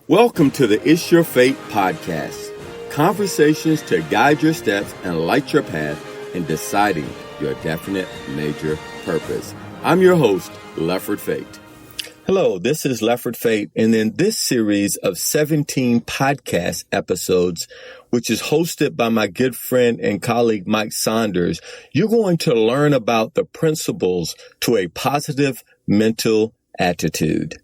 Welcome to the It's Your Fate podcast. Conversations to guide your steps and light your path in deciding your definite major purpose. I'm your host, Lefford Fate. Hello, this is Lefford Fate, and in this series of 17 podcast episodes, which is hosted by my good friend and colleague Mike Saunders, you're going to learn about the principles to a positive mental attitude.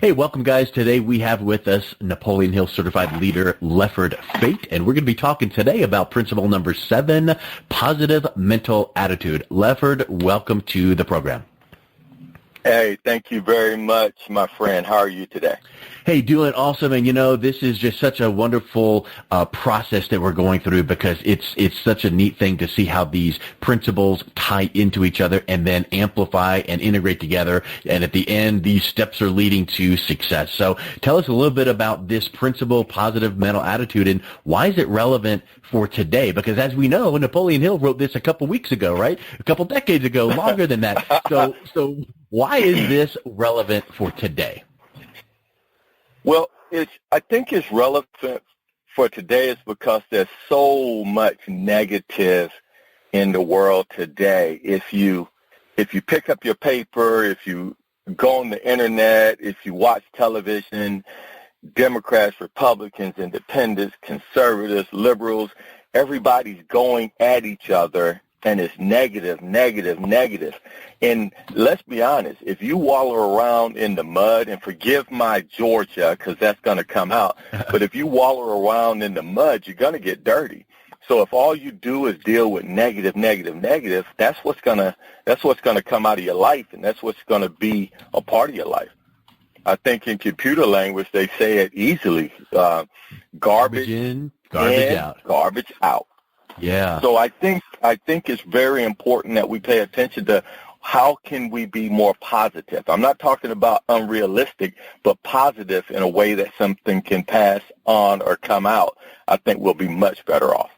Hey, welcome guys. Today we have with us Napoleon Hill certified leader Lefford Fate, and we're going to be talking today about principle number 7, positive mental attitude. Lefford, welcome to the program. Hey, thank you very much, my friend. How are you today? Hey, doing awesome. And, this is just such a wonderful process that we're going through because it's such a neat thing to see how these principles tie into each other and then amplify and integrate together. And at the end, these steps are leading to success. So tell us a little bit about this principle, positive mental attitude, and why is it relevant for today? Because as we know, Napoleon Hill wrote this a couple weeks ago, right? A couple decades ago, longer than that. So why is this relevant for today? Well, I think it's relevant for today is because there's so much negative in the world today. If you pick up your paper, if you go on the internet, if you watch television, Democrats, Republicans, independents, conservatives, liberals, everybody's going at each other, and it's negative, negative, negative. And let's be honest, if you wallow around in the mud, and forgive my Georgia because that's going to come out, but if you wallow around in the mud, you're going to get dirty. So if all you do is deal with negative, negative, negative, that's what's going to come out of your life, and that's what's going to be a part of your life. I think in computer language they say it easily: garbage in, garbage out. Garbage out. Yeah. So I think it's very important that we pay attention to how can we be more positive. I'm not talking about unrealistic, but positive in a way that something can pass on or come out. I think we'll be much better off.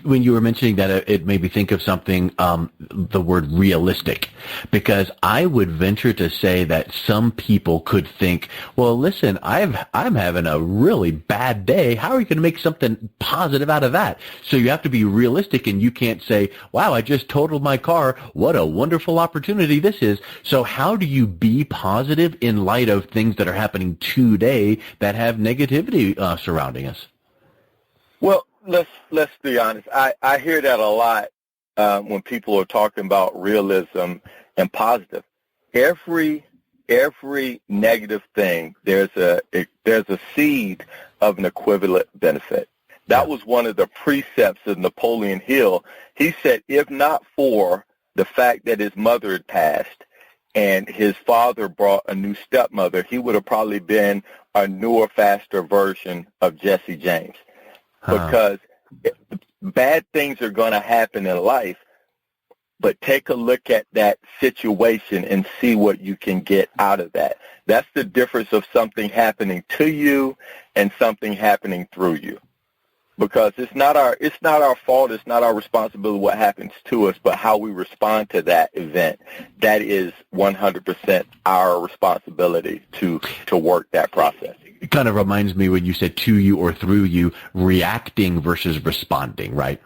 When you were mentioning that, it made me think of something, the word realistic, because I would venture to say that some people could think, well, listen, I'm having a really bad day. How are you going to make something positive out of that? So you have to be realistic, and you can't say, wow, I just totaled my car. What a wonderful opportunity this is. So how do you be positive in light of things that are happening today that have negativity surrounding us? Well, let's be honest. I hear that a lot when people are talking about realism and positive. Every negative thing, there's a seed of an equivalent benefit. That was one of the precepts of Napoleon Hill. He said, if not for the fact that his mother had passed and his father brought a new stepmother, he would have probably been a newer, faster version of Jesse James. Because bad things are going to happen in life, but take a look at that situation and see what you can get out of that. That's the difference of something happening to you and something happening through you. Because it's not our fault, it's not our responsibility what happens to us, but how we respond to that event. That is 100% our responsibility to work that process. It kind of reminds me when you said to you or through you, reacting versus responding, right?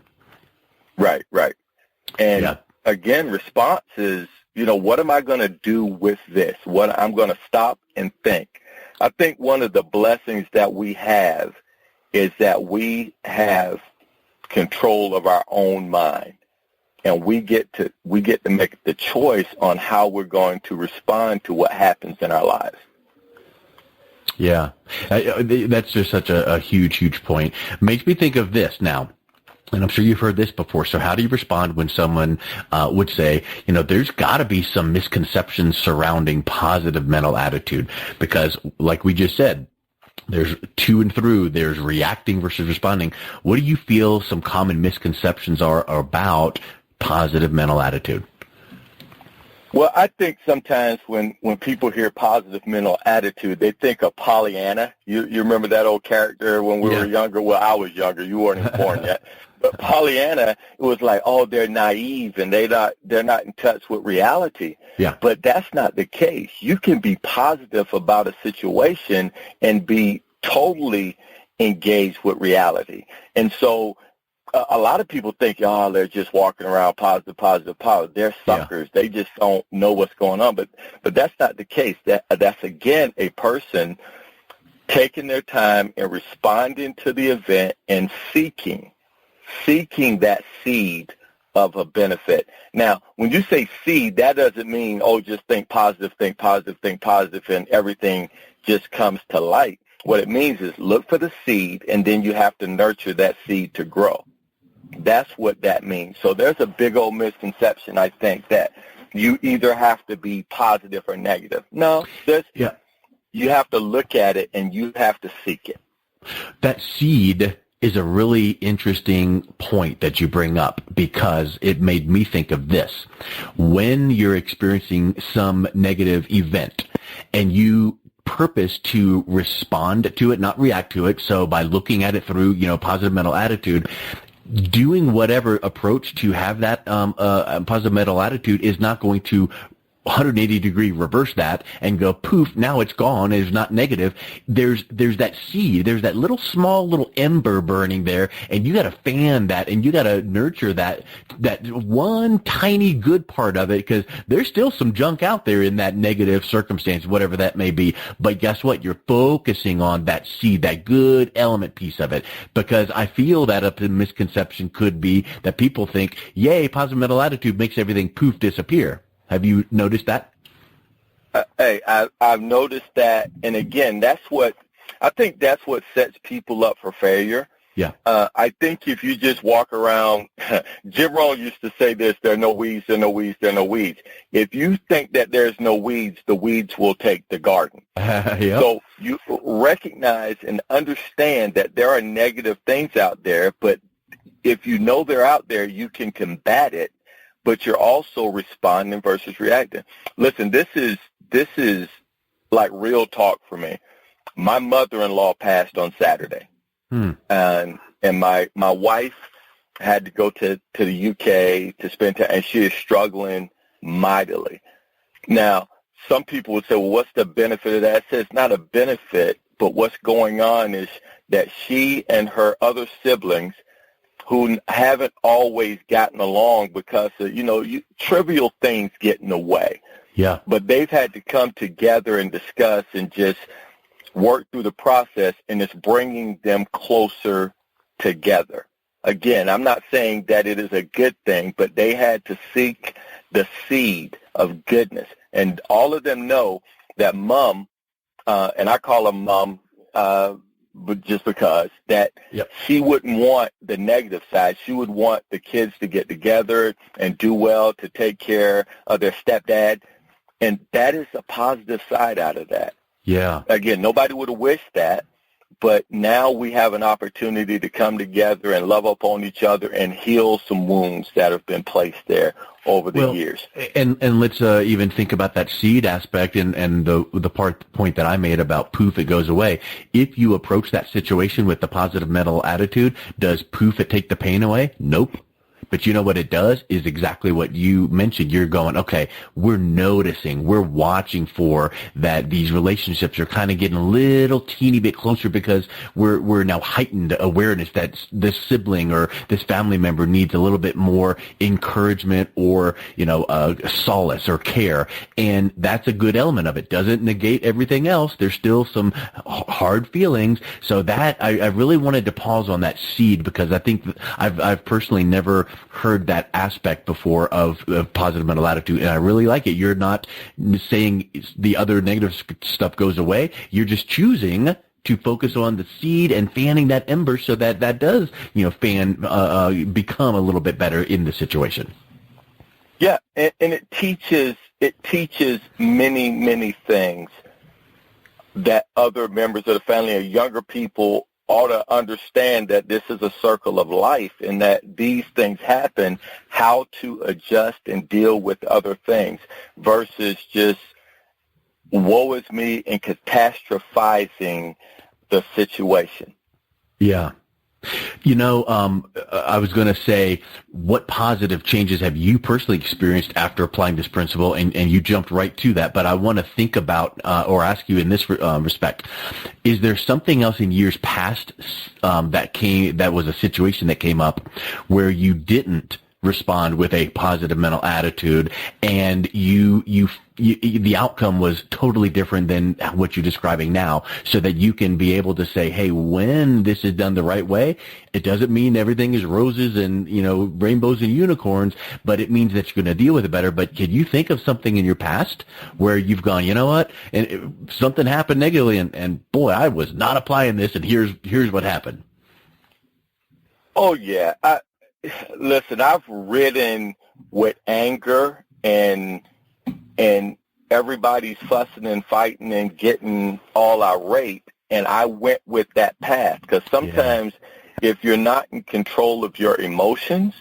Right. And again, response is, what am I going to do with this? What I'm going to stop and think. I think one of the blessings that we have is that we have control of our own mind, and we get to make the choice on how we're going to respond to what happens in our lives. Yeah, that's just such a huge point. Makes me think of this now, and I'm sure you've heard this before. So how do you respond when someone would say, there's got to be some misconceptions surrounding positive mental attitude? Because like we just said, there's to and through, there's reacting versus responding. What do you feel some common misconceptions are about positive mental attitude? Well, I think sometimes when people hear positive mental attitude, they think of Pollyanna. You remember that old character when we were younger? Well, I was younger. You weren't even born yet. But Pollyanna, it was like, oh, they're naive and they're not in touch with reality. Yeah. But that's not the case. You can be positive about a situation and be totally engaged with reality. And so a lot of people think, oh, they're just walking around positive. They're suckers. Yeah. They just don't know what's going on. But that's not the case. That's, again, a person taking their time and responding to the event and seeking that seed of a benefit. Now, when you say seed, that doesn't mean, oh, just think positive, and everything just comes to light. What it means is look for the seed, and then you have to nurture that seed to grow. That's what that means. So there's a big old misconception, I think, that you either have to be positive or negative. No, you have to look at it, and you have to seek it. That seed is a really interesting point that you bring up, because it made me think of this. When you're experiencing some negative event and you purpose to respond to it, not react to it, so by looking at it through, positive mental attitude, doing whatever approach to have that positive mental attitude is not going to 180-degree reverse that and go poof, now it's gone, it's not negative. There's that seed, there's that small little ember burning there, and you got to fan that, and you got to nurture that one tiny good part of it, because there's still some junk out there in that negative circumstance, whatever that may be. But guess what? You're focusing on that seed, that good element piece of it, because I feel that a misconception could be that people think, yay, positive mental attitude makes everything poof disappear. Have you noticed that? Hey, I've noticed that, and again, that's what sets people up for failure. Yeah. I think if you just walk around, Jim Rohn used to say this: there are no weeds, there are no weeds, there are no weeds. If you think that there's no weeds, the weeds will take the garden. Yep. So you recognize and understand that there are negative things out there, but if you know they're out there, you can combat it. But you're also responding versus reacting. Listen, this is like real talk for me. My mother-in-law passed on Saturday, and my wife had to go to the UK to spend time, and she is struggling mightily. Now, some people would say, well, what's the benefit of that? I said, it's not a benefit, but what's going on is that she and her other siblings, who haven't always gotten along because of, trivial things get in the way. Yeah. But they've had to come together and discuss and just work through the process, and it's bringing them closer together. Again, I'm not saying that it is a good thing, but they had to seek the seed of goodness. And all of them know that Mom, and I call her Mom, but just because that she wouldn't want the negative side. She would want the kids to get together and do well, to take care of their stepdad. And that is a positive side out of that. Yeah. Again, nobody would have wished that, but now we have an opportunity to come together and love upon each other and heal some wounds that have been placed there over the years. And let's even think about that seed aspect and the point that I made about poof, it goes away. If you approach that situation with the positive mental attitude, does poof, it take the pain away? Nope. But you know what it does is exactly what you mentioned. You're going, okay, we're noticing, we're watching for that these relationships are kind of getting a little teeny bit closer, because we're now heightened awareness that this sibling or this family member needs a little bit more encouragement or, solace or care. And that's a good element of it. Doesn't negate everything else. There's still some hard feelings. So that I really wanted to pause on that seed, because I think I've personally never heard that aspect before of positive mental attitude, and I really like it. You're not saying the other negative stuff goes away. You're just choosing to focus on the seed and fanning that ember so that does, become a little bit better in the situation. Yeah, and it teaches many, many things that other members of the family or younger people ought to understand, that this is a circle of life and that these things happen, how to adjust and deal with other things versus just woe is me and catastrophizing the situation. Yeah. I was going to say, what positive changes have you personally experienced after applying this principle? And you jumped right to that. But I want to think about or ask you in this respect: is there something else in years past that was a situation that came up where you didn't respond with a positive mental attitude, and the outcome was totally different than what you're describing now, so that you can be able to say, hey, when this is done the right way, it doesn't mean everything is roses and, rainbows and unicorns, but it means that you're going to deal with it better. But can you think of something in your past where you've gone, you know what, and something happened negatively, and boy, I was not applying this, and here's what happened? Oh, yeah. Listen, I've ridden with anger and everybody's fussing and fighting and getting all irate, and I went with that path, because sometimes if you're not in control of your emotions,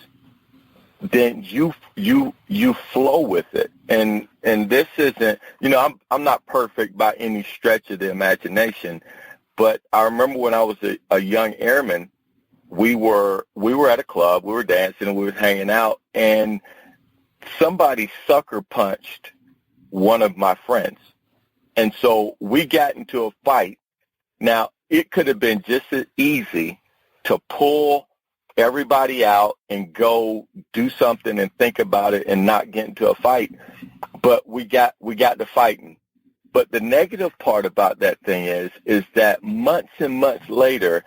then you flow with it. And this isn't, I'm not perfect by any stretch of the imagination, but I remember when I was a young airman, we were at a club, we were dancing, and we were hanging out, and somebody sucker punched one of my friends. And so we got into a fight. Now, it could have been just as easy to pull everybody out and go do something and think about it and not get into a fight, but we got to fighting. But the negative part about that thing is that months and months later,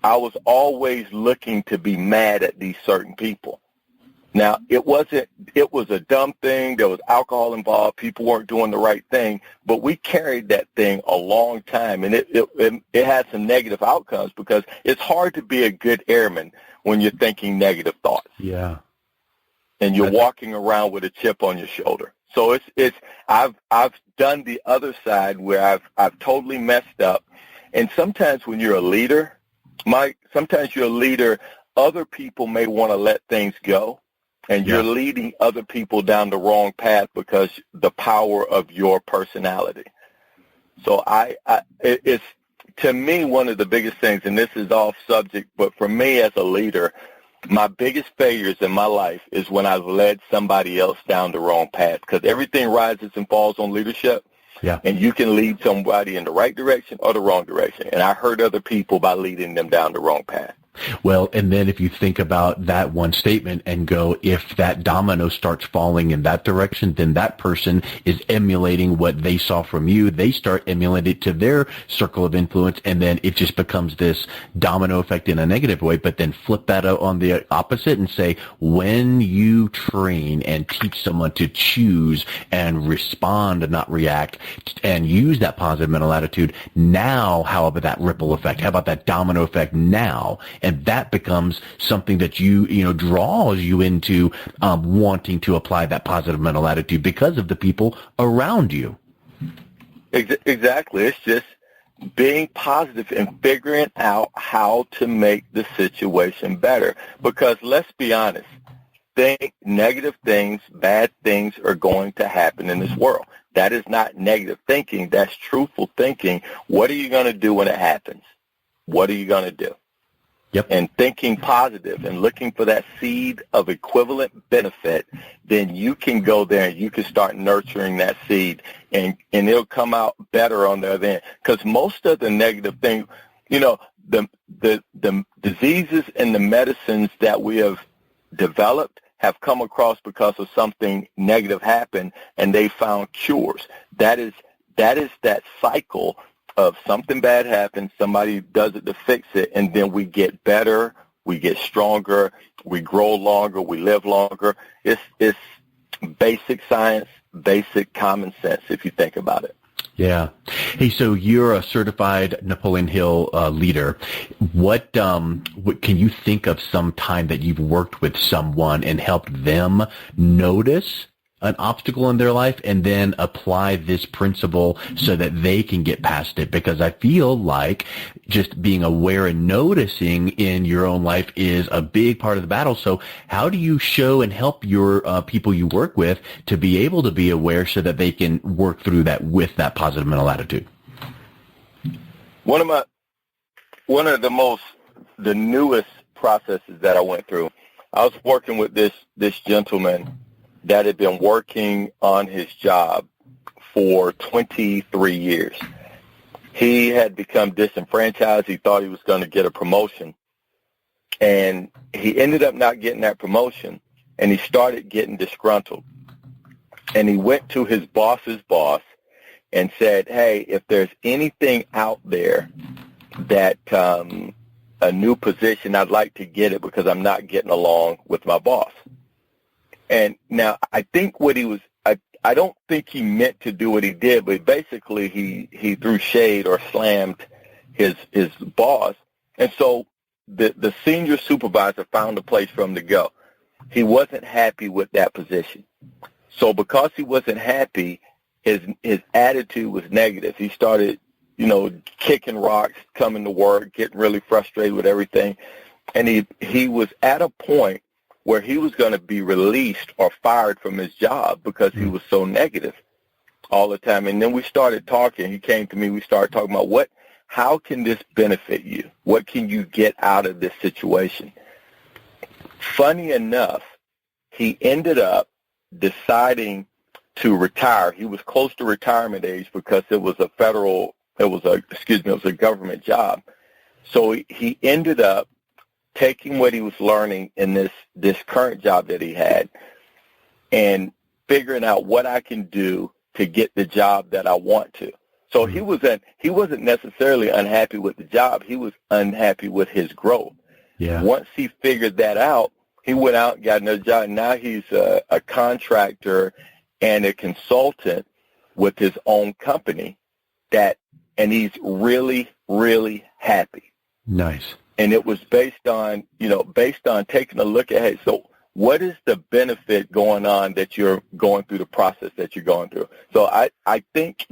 I was always looking to be mad at these certain people. Now, it was a dumb thing. There was alcohol involved. People weren't doing the right thing, but we carried that thing a long time, and it had some negative outcomes, because it's hard to be a good airman when you're thinking negative thoughts. Yeah. And you're walking around with a chip on your shoulder. So I've done the other side where I've totally messed up. And sometimes when you're a leader, Mike, sometimes you're a leader, other people may want to let things go, and you're leading other people down the wrong path because the power of your personality. So it's, to me, one of the biggest things, and this is off subject, but for me as a leader, my biggest failures in my life is when I've led somebody else down the wrong path, because everything rises and falls on leadership. Yeah. And you can lead somebody in the right direction or the wrong direction. And I hurt other people by leading them down the wrong path. Well, and then if you think about that one statement and go, if that domino starts falling in that direction, then that person is emulating what they saw from you. They start emulating it to their circle of influence, and then it just becomes this domino effect in a negative way. But then flip that out on the opposite and say, when you train and teach someone to choose and respond and not react and use that positive mental attitude, now how about that ripple effect? How about that domino effect now? And that becomes something that draws you into wanting to apply that positive mental attitude because of the people around you. Exactly. It's just being positive and figuring out how to make the situation better. Because let's be honest, negative things, bad things are going to happen in this world. That is not negative thinking. That's truthful thinking. What are you going to do when it happens? What are you going to do? Yep. And thinking positive and looking for that seed of equivalent benefit, then you can go there and you can start nurturing that seed, and it'll come out better on the other end. Because most of the negative things, the diseases and the medicines that we have developed have come across because of something negative happened, and they found cures. That is that cycle of something bad happens, somebody does it to fix it, and then we get better, we get stronger, we grow longer, we live longer. It's basic science, basic common sense, if you think about it. Yeah. Hey, so you're a certified Napoleon Hill leader. What can you think of some time that you've worked with someone and helped them notice an obstacle in their life and then apply this principle so that they can get past it? Because I feel like just being aware and noticing in your own life is a big part of the battle. So how do you show and help your people you work with to be able to be aware so that they can work through that with that positive mental attitude? One of the newest processes that I went through. I was working with this gentleman that had been working on his job for 23 years. He had become disenfranchised. He thought he was going to get a promotion. And he ended up not getting that promotion, and he started getting disgruntled. And he went to his boss's boss and said, hey, if there's anything out there that a new position, I'd like to get it because I'm not getting along with my boss. And now I think what he was, I don't think he meant to do what he did, but basically he threw shade or slammed his boss. And so the senior supervisor found a place for him to go. He wasn't happy with that position. So because he wasn't happy, his attitude was negative. He started, kicking rocks, coming to work, getting really frustrated with everything. And he was at a point where he was going to be released or fired from his job because he was so negative all the time. And then we started talking. He came to me. We started talking about how can this benefit you? What can you get out of this situation? Funny enough, he ended up deciding to retire. He was close to retirement age because it was a government job. So he ended up taking what he was learning in this current job that he had and figuring out what I can do to get the job that I want to. So he wasn't necessarily unhappy with the job. He was unhappy with his growth. Yeah. Once he figured that out, he went out and got another job. Now he's a contractor and a consultant with his own company and he's really, really happy. Nice. And it was based on taking a look at, hey, so what is the benefit going on that you're going through the process that you're going through? So I think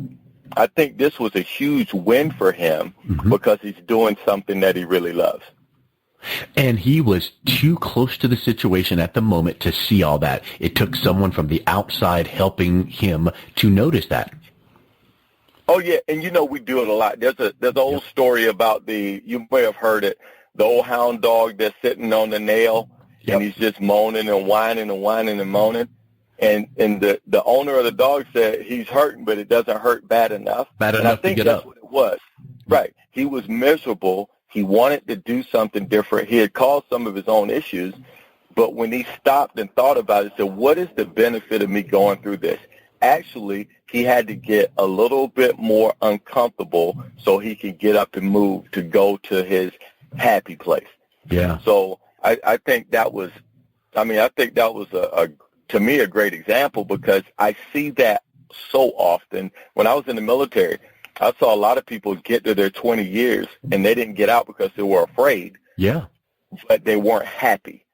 this was a huge win for him because he's doing something that he really loves. And he was too close to the situation at the moment to see all that. It took someone from the outside helping him to notice that. Oh, yeah, and we do it a lot. There's an old story about you may have heard it, the old hound dog that's sitting on the nail, and he's just moaning and whining and whining and moaning. And the owner of the dog said he's hurting, but it doesn't hurt bad enough. Bad enough to get up. I think that's what it was. Right. He was miserable. He wanted to do something different. He had caused some of his own issues, but when he stopped and thought about it, he said, what is the benefit of me going through this? Actually, he had to get a little bit more uncomfortable so he could get up and move to go to his happy place. Yeah. So I think that was to me a great example because I see that so often. When I was in the military, I saw a lot of people get to their 20 years and they didn't get out because they were afraid. Yeah. But they weren't happy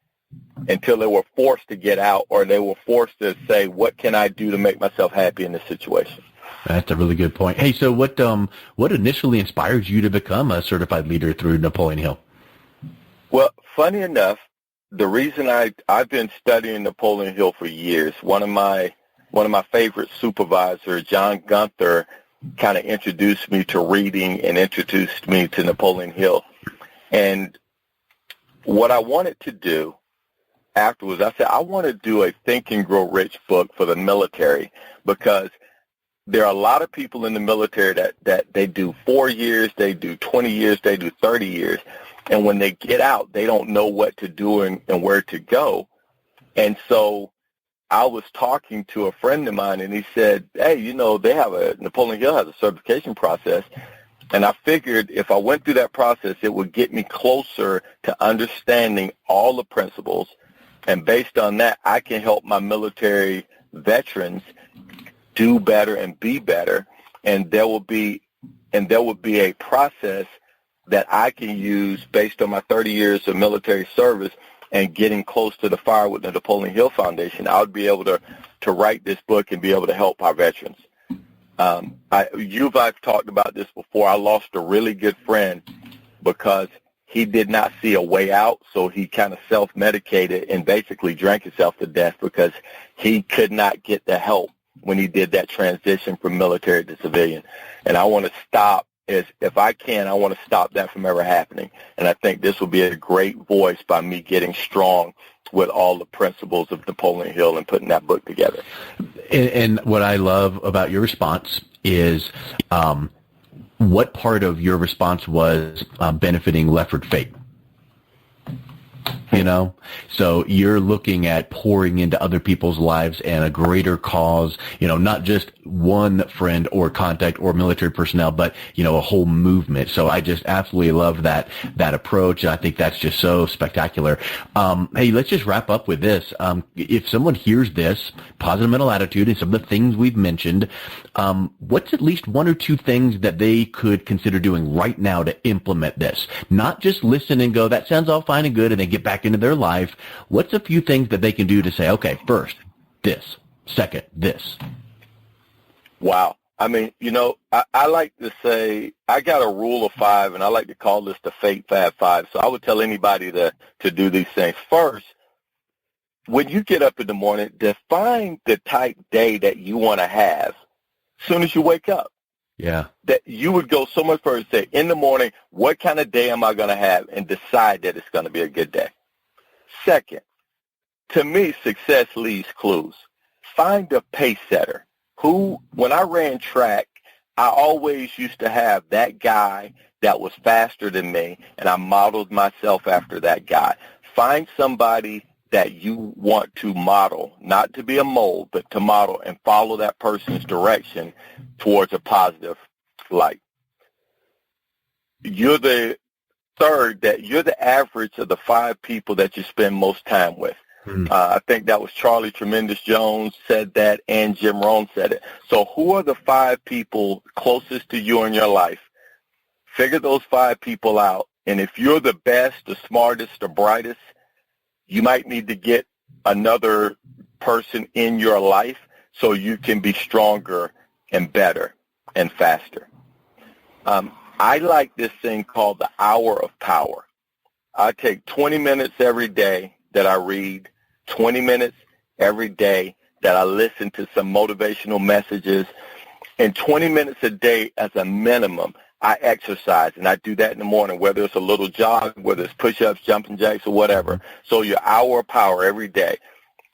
until they were forced to get out or they were forced to say, what can I do to make myself happy in this situation? That's a really good point. Hey, so what initially inspired you to become a certified leader through Napoleon Hill? Well, funny enough, the reason I've been studying Napoleon Hill for years, one of my favorite supervisors, John Gunther, kind of introduced me to reading and introduced me to Napoleon Hill. And what I wanted to do afterwards, I said, I want to do a Think and Grow Rich book for the military because there are a lot of people in the military that they do 4 years, they do 20 years, they do 30 years. And when they get out, they don't know what to do and where to go. And so I was talking to a friend of mine, and he said, hey, Napoleon Hill has a certification process. And I figured if I went through that process, it would get me closer to understanding all the principles. And based on that, I can help my military veterans do better and be better. And there will be a process that I can use based on my 30 years of military service and getting close to the fire with the Napoleon Hill Foundation. I would be able to write this book and be able to help our veterans. I've talked about this before. I lost a really good friend because he did not see a way out, so he kind of self-medicated and basically drank himself to death because he could not get the help when he did that transition from military to civilian. And I want to stop is if I can, I want to stop that from ever happening. And I think this will be a great voice by me getting strong with all the principles of Napoleon Hill and putting that book together. And what I love about your response is what part of your response was benefiting Lefford Fate? You know, so you're looking at pouring into other people's lives and a greater cause, you know, not just one friend or contact or military personnel, but, you know, a whole movement. So I just absolutely love that approach. I think that's just so spectacular. Hey, let's just wrap up with this. If someone hears this, positive mental attitude and some of the things we've mentioned, what's at least one or two things that they could consider doing right now to implement this? Not just listen and go, that sounds all fine and good, and then get back into their life. What's a few things that they can do to say, okay, first, this, second, this? Wow. I mean, you know, I like to say I got a rule of 5, and I like to call this the Fate Fab 5. So I would tell anybody to do these things. First, when you get up in the morning, define the type day that you want to have as soon as you wake up. Yeah. That you would go so much further, say, in the morning, what kind of day am I going to have, and decide that it's going to be a good day. Second, to me, success leaves clues. Find a pace setter who, when I ran track, I always used to have that guy that was faster than me, and I modeled myself after that guy. Find somebody that you want to model, not to be a mold, but to model, and follow that person's direction towards a positive light. You're the average of the 5 people that you spend most time with. I think that was Charlie Tremendous Jones said that, and Jim Rohn said it. So who are the 5 people closest to you in your life? Figure those 5 people out. And if you're the best, the smartest, the brightest, you might need to get another person in your life so you can be stronger and better and faster. I like this thing called the hour of power. I take 20 minutes every day that I read, 20 minutes every day that I listen to some motivational messages, and 20 minutes a day as a minimum. I exercise, and I do that in the morning, whether it's a little jog, whether it's push-ups, jumping jacks, or whatever. So your hour of power every day.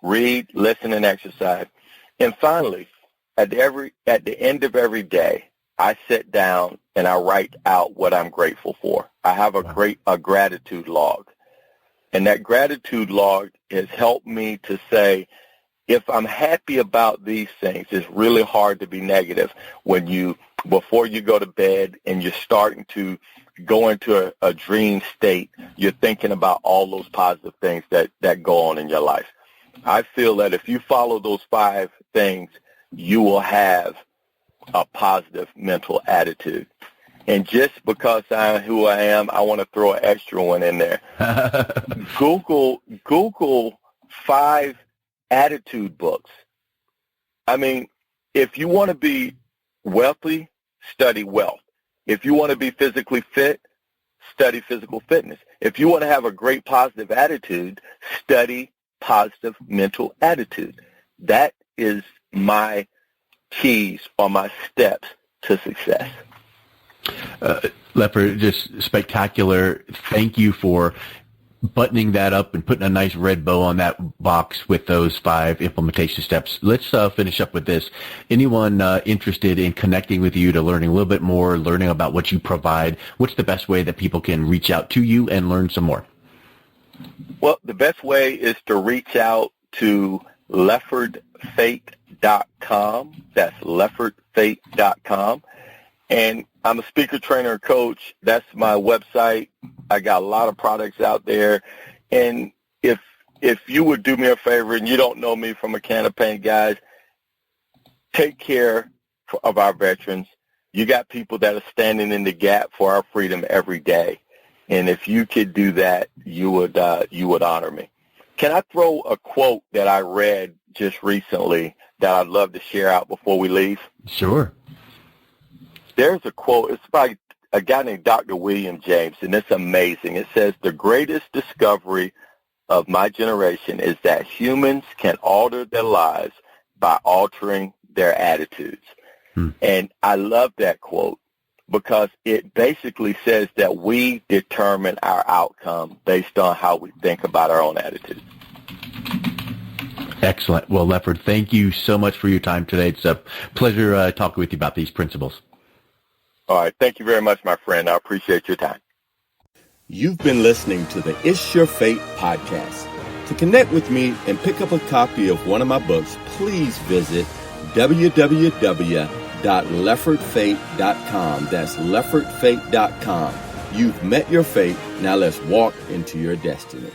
Read, listen, and exercise. And finally, at the end of every day, I sit down and I write out what I'm grateful for. I have a gratitude log. And that gratitude log has helped me to say, if I'm happy about these things, it's really hard to be negative when before you go to bed and you're starting to go into a dream state, you're thinking about all those positive things that go on in your life. I feel that if you follow those 5 things, you will have a positive mental attitude. And just because I'm who I am, I want to throw an extra one in there. Google 5 attitude books. I mean, if you want to be wealthy, study wealth. If you want to be physically fit, study physical fitness. If you want to have a great positive attitude, study positive mental attitude. That is my keys or my steps to success. Lefford, just spectacular. Thank you for buttoning that up and putting a nice red bow on that box with those 5 implementation steps. Let's finish up with this. Anyone interested in connecting with you to learning a little bit more, learning about what you provide, what's the best way that people can reach out to you and learn some more? Well, the best way is to reach out to LeffordFate.com. That's LeffordFate.com. And I'm a speaker, trainer, and coach. That's my website. I got a lot of products out there. And if you would do me a favor, and you don't know me from a can of paint, guys, take care of our veterans. You got people that are standing in the gap for our freedom every day. And if you could do that, you would honor me. Can I throw a quote that I read just recently that I'd love to share out before we leave? Sure. There's a quote. It's by a guy named Dr. William James, and it's amazing. It says, the greatest discovery of my generation is that humans can alter their lives by altering their attitudes. And I love that quote. because it basically says that we determine our outcome based on how we think about our own attitude. Excellent. Well, Lefford, thank you so much for your time today. It's a pleasure talking with you about these principles. All right. Thank you very much, my friend. I appreciate your time. You've been listening to the It's Your Fate podcast. To connect with me and pick up a copy of one of my books, please visit www.leffordfate.com. That's leffordfate.com. You've met your fate. Now let's walk into your destiny.